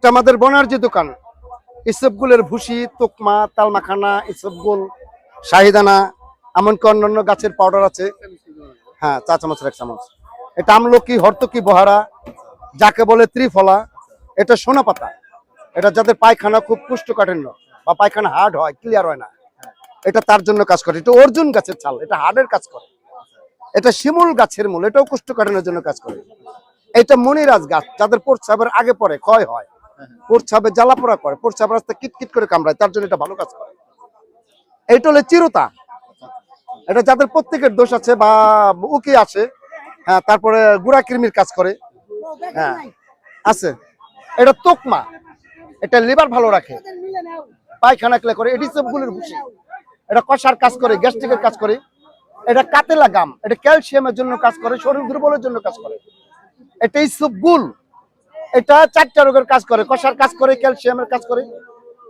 এটা আমাদের বনার্জি দোকান। ইসবগুলের ভুসি, তোকমা, তালমাখানা, ইসবগুল, শাহিদানা, এমনকি অন্যান্য গাছের পাউডার আছে। হ্যাঁ, 4 চামচের 1 চামচ। এটা আমলকি, হর্তকি, বহারা, যাকে বলে ত্রিফলা। এটা সোনা পাতা। এটা যাদের পায়খানা খুব কোষ্ঠকাঠিন্য বা পায়খানা হার্ড হয়, ক্লিয়ার হয় না, এটা তার জন্য কাজ করে। এটা অর্জুন গাছের ছাল, এটা হার্টের কাজ করে। এটা শিমুল গাছের মূল, এটাও কোষ্ঠকাঠিন্যের জন্য কাজ করে। এটা মনিরাজ গাছ, যাদের প্রস্রাবের আগে পরে ক্ষয় হয়, প্রস্রাবে জ্বালাপোড়া করে, প্রস্রাবের রাস্তা কিটকিট করে কামড়ায়, তার জন্য এটা ভালো কাজ করে। এইটা হলো চিরতা। এটা যাদের প্রত্যেকের দোষ আছে বা উকি আছে, হ্যাঁ, তারপরে গুড়া কৃমির কাজ করে, হ্যাঁ আছে। এটা তোকমা, এটা লিভার ভালো রাখে, পায়খানা ক্লিয়ার করে। এটি সবগুলোর ভুসি, এটা কষার কাজ করে, গ্যাস্ট্রিকের কাজ করে। এটা কাতেলা গাম, এটা ক্যালসিয়ামের জন্য কাজ করে, শরীর দুর্বলের জন্য কাজ করে। এটা ইসবগুল, এটা 4টা রোগের কাজ করে, কষার কাজ করে, ক্যালসিয়ামের কাজ করে,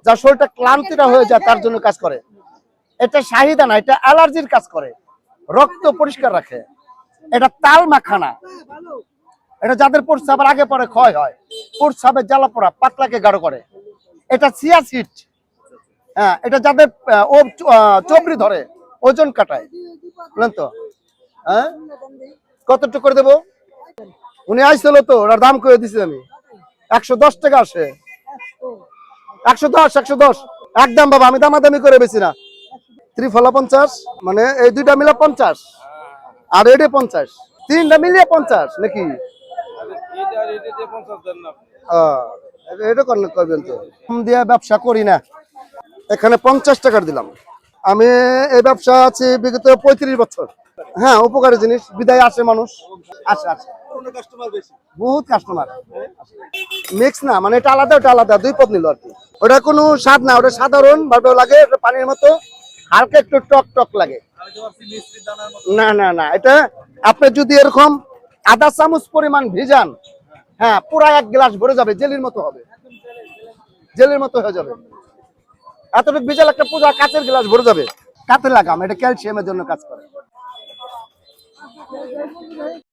যার শরীরটা ক্লান্তিটা হয়ে যায় তার জন্য কাজ করে। এটা শাহিদানা, এটা অ্যালার্জির কাজ করে, রক্ত পরিষ্কার রাখে। এটা তাল মাখানা, এটা যাদের প্রস্রাবের আগে পরে ক্ষয় হয়, প্রস্রাবের জ্বালাপোড়া, পাতলাকে গাঢ় করে। এটা চিয়া সিড, হ্যাঁ, এটা যাদের চবড়ি ধরে, ওজন কাটায়, বুঝলেন তো? হ্যাঁ, কতটুকু করে দেবো? উনি আইছিল তো, ওটার দাম করে দিছি আমি 110 টাকা আসে। 110 একদম বাবা, আমি দামাদামি করে বেশি না। ত্রিফলা 50, মানে এই দুইটা মিলে 50 আর এটা 50, 3টা মিলিয়ে 50 নাকি? এটা করবেন তো, কম দিয়ে ব্যবসা করি না। এখানে 50 টাকার দিলাম। আমি এই ব্যবসা আছি বিগত 35 বছর। হ্যাঁ, উপকারী জিনিস, বিদায় আসে মানুষ, আসে আসে বহুত কাস্টমার। মিক্স না, মানে এটা আলাদা, ওটা আলাদা, 2 পদ নিল আর কি। ওটা কোনো স্বাদ না, ওটা সাধারণ ভাবে লাগে, এটা পানির মতো হালকা একটু টক টক লাগে। না না না, এটা আপনি যদি এরকম আধা চামচ পরিমাণ ভিজান, হ্যাঁ, পুরা 1 গ্লাস ভরে যাবে, জেলির মতো হবে, জেলির মতো হয়ে যাবে। এতটুকু ভিজাল একটা পুরা কাচের গ্লাস ভরে যাবে। কাতে লাগাম, এটা ক্যালসিয়ামের জন্য কাজ করে।